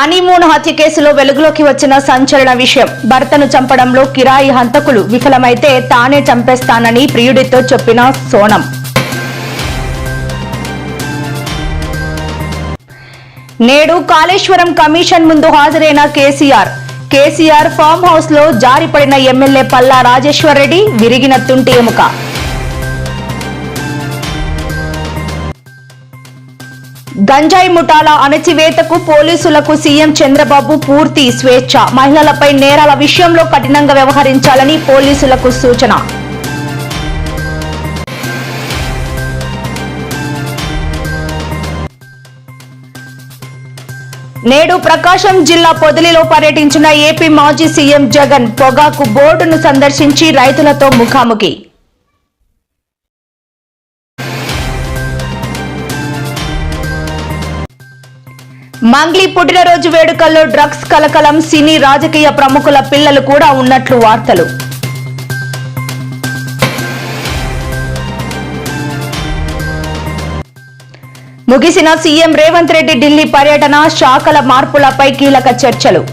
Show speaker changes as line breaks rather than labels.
Honeymoon హత్య కేసులో వెలుగులోకి వచ్చిన సంచలన విషయం. భర్తను చంపడంలో కిరాయి హంతకులు విఫలమైతే తానే చంపేస్తానని ప్రియుడితో చెప్పిన సోనం. నేడు కాళేశ్వరం కమిషన్ ముందు హాజరైన కేసీఆర్ ఫామ్ హౌస్ లో జారిపడిన ఎమ్మెల్యే పల్లా రాజేశ్వర్ రెడ్డి విరిగిన తుంటి ఎముక. గంజాయి ముఠాల అణచివేతకు పోలీసులకు సీఎం చంద్రబాబు పూర్తి స్వేచ్ఛ. మహిళలపై నేరాల విషయంలో కఠినంగా వ్యవహరించాలని పోలీసులకు సూచన. నేడు ప్రకాశం జిల్లా పొదిలిలో పర్యటించిన ఏపీ మాజీ సీఎం జగన్ పొగాకు బోర్డును సందర్శించి రైతులతో ముఖాముఖి. మంగ్లీ పుట్టినరోజు వేడుకల్లో డ్రగ్స్ కలకలం. సినీ రాజకీయ ప్రముఖుల పిల్లలు కూడా ఉన్నట్లు వార్తలు. ముగిసిన సీఎం రేవంత్ రెడ్డి ఢిల్లీ పర్యటన. శాఖల మార్పులపై కీలక చర్చలు.